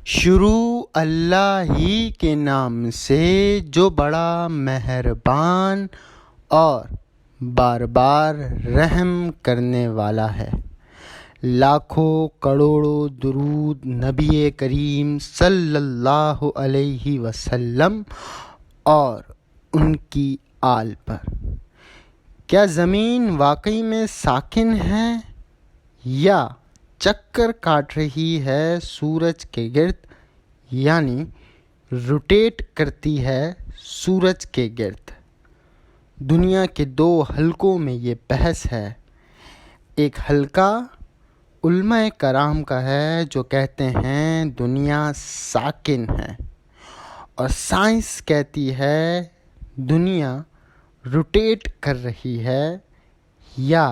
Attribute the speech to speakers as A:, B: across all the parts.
A: شروع اللہ ہی کے نام سے جو بڑا مہربان اور بار بار رحم کرنے والا ہے۔ لاکھوں کروڑوں درود نبی کریم صلی اللہ علیہ وسلم اور ان کی آل پر۔ کیا زمین واقعی میں ساکن ہے یا چکر کاٹ رہی ہے سورج کے گرد، یعنی روٹیٹ کرتی ہے سورج کے گرد؟ دنیا کے دو حلقوں میں یہ بحث ہے۔ ایک حلقہ علماء کرام کا ہے جو کہتے ہیں دنیا ساکن ہے، اور سائنس کہتی ہے دنیا روٹیٹ کر رہی ہے یا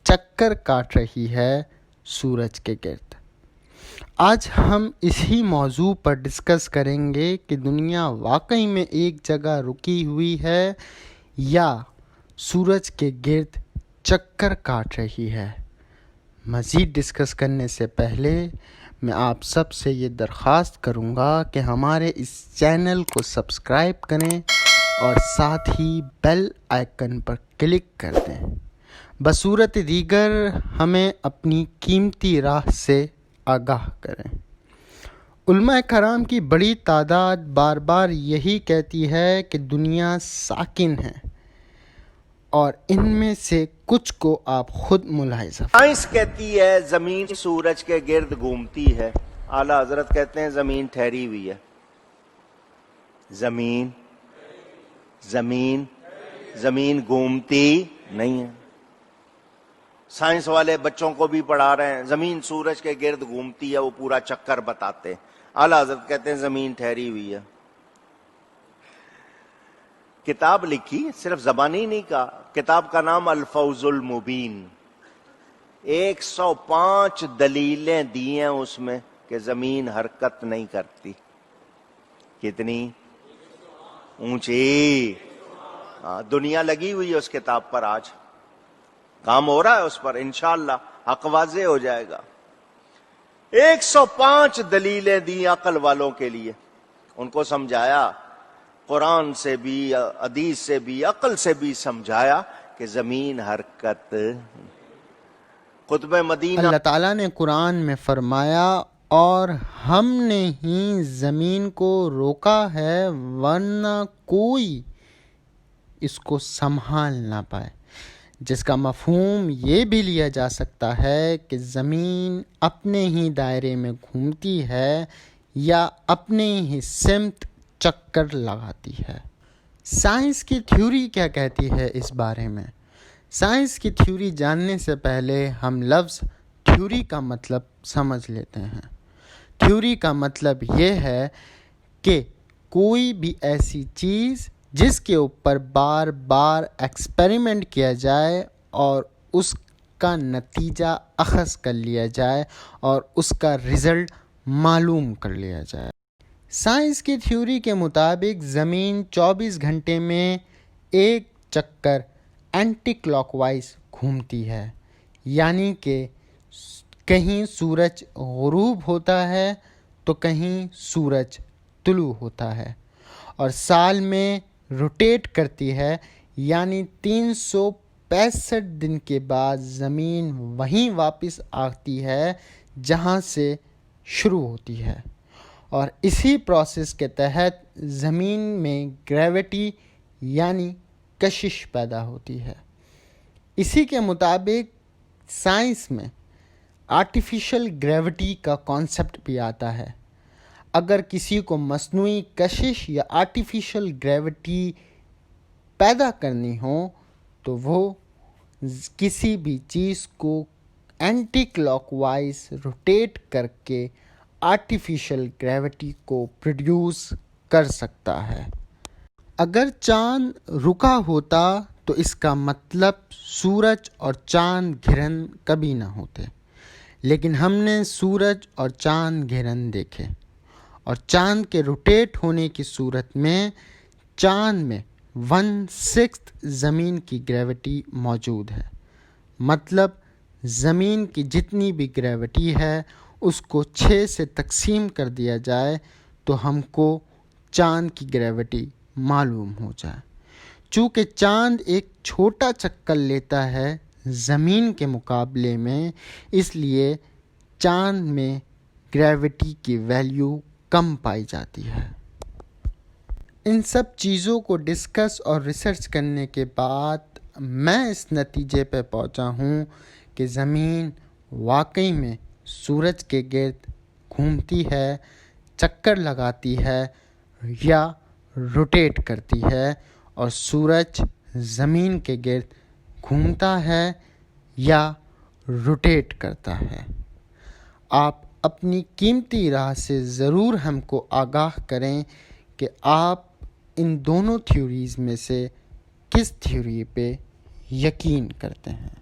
A: چکر کاٹ رہی ہے سورج کے گرد۔ آج ہم اسی موضوع پر ڈسکس کریں گے کہ دنیا واقعی میں ایک جگہ رکی ہوئی ہے یا سورج کے گرد چکر کاٹ رہی ہے۔ مزید ڈسکس کرنے سے پہلے میں آپ سب سے یہ درخواست کروں گا کہ ہمارے اس چینل کو سبسکرائب کریں اور ساتھ ہی بیل آئیکن پر کلک کر دیں، بصورت دیگر ہمیں اپنی قیمتی راہ سے آگاہ کریں۔ علماء کرام کی بڑی تعداد بار بار یہی کہتی ہے کہ دنیا ساکن ہے، اور ان میں سے کچھ کو آپ خود ملاحظہ فرمائیں۔
B: سائنس کہتی ہے زمین سورج کے گرد گھومتی ہے، اعلیٰ حضرت کہتے ہیں زمین ٹھہری ہوئی ہے۔ زمین گھومتی نہیں ہے۔ سائنس والے بچوں کو بھی پڑھا رہے ہیں، زمین سورج کے گرد گھومتی ہے، وہ پورا چکر بتاتے ہیں۔ اعلیٰ حضرت کہتے ہیں زمین ٹھہری ہوئی ہے۔ کتاب لکھی، صرف زبانی نہیں کہا، کتاب کا نام الفوز المبین۔ 105 دلیلیں دی ہیں اس میں کہ زمین حرکت نہیں کرتی۔ کتنی اونچی! دنیا لگی ہوئی ہے اس کتاب پر، آج کام ہو رہا ہے اس پر، انشاءاللہ حق واضح ہو جائے گا۔ 105 دلیلیں دی عقل والوں کے لیے، ان کو سمجھایا، قرآن سے بھی حدیث سے بھی عقل سے بھی سمجھایا کہ زمین حرکت۔ خطبہ مدینہ
A: اللہ تعالیٰ نے قرآن میں فرمایا، اور ہم نے ہی زمین کو روکا ہے ورنہ کوئی اس کو سنبھال نہ پائے، جس کا مفہوم یہ بھی لیا جا سکتا ہے کہ زمین اپنے ہی دائرے میں گھومتی ہے یا اپنے ہی سمت چکر لگاتی ہے۔ سائنس کی تھیوری کیا کہتی ہے اس بارے میں؟ سائنس کی تھیوری جاننے سے پہلے ہم لفظ تھیوری کا مطلب سمجھ لیتے ہیں۔ تھیوری کا مطلب یہ ہے کہ کوئی بھی ایسی چیز جس کے اوپر بار بار ایکسپیریمنٹ کیا جائے اور اس کا نتیجہ اخذ کر لیا جائے اور اس کا رزلٹ معلوم کر لیا جائے۔ سائنس کی تھیوری کے مطابق زمین 24 گھنٹے میں ایک چکر اینٹی کلاک وائز گھومتی ہے، یعنی کہ کہیں سورج غروب ہوتا ہے تو کہیں سورج طلوع ہوتا ہے، اور سال میں روٹیٹ کرتی ہے، یعنی 365 دن کے بعد زمین وہیں واپس آتی ہے جہاں سے شروع ہوتی ہے، اور اسی پروسیس کے تحت زمین میں گریوٹی یعنی کشش پیدا ہوتی ہے۔ اسی کے مطابق سائنس میں آرٹیفیشل گریوٹی کا کانسیپٹ بھی آتا ہے۔ اگر کسی کو مصنوعی کشش یا آرٹیفیشل گریوٹی پیدا کرنی ہو تو وہ کسی بھی چیز کو اینٹی کلاک وائز روٹیٹ کر کے آرٹیفیشل گریوٹی کو پروڈیوس کر سکتا ہے۔ اگر چاند رکا ہوتا تو اس کا مطلب سورج اور چاند گھرن کبھی نہ ہوتے، لیکن ہم نے سورج اور چاند گھرن دیکھے، اور چاند کے روٹیٹ ہونے کی صورت میں چاند میں 1/6 زمین کی گریوٹی موجود ہے۔ مطلب زمین کی جتنی بھی گریوٹی ہے اس کو 6 سے تقسیم کر دیا جائے تو ہم کو چاند کی گریوٹی معلوم ہو جائے۔ چونکہ چاند ایک چھوٹا چکر لیتا ہے زمین کے مقابلے میں، اس لیے چاند میں گریوٹی کی ویلیو کم پائی جاتی ہے۔ ان سب چیزوں کو ڈسکس اور ریسرچ کرنے کے بعد میں اس نتیجے پہ پہنچا ہوں کہ زمین واقعی میں سورج کے گرد گھومتی ہے، چکر لگاتی ہے یا روٹیٹ کرتی ہے، اور سورج زمین کے گرد گھومتا ہے یا روٹیٹ کرتا ہے۔ آپ اپنی قیمتی رائے سے ضرور ہم کو آگاہ کریں کہ آپ ان دونوں تھیوریز میں سے کس تھیوری پہ یقین کرتے ہیں۔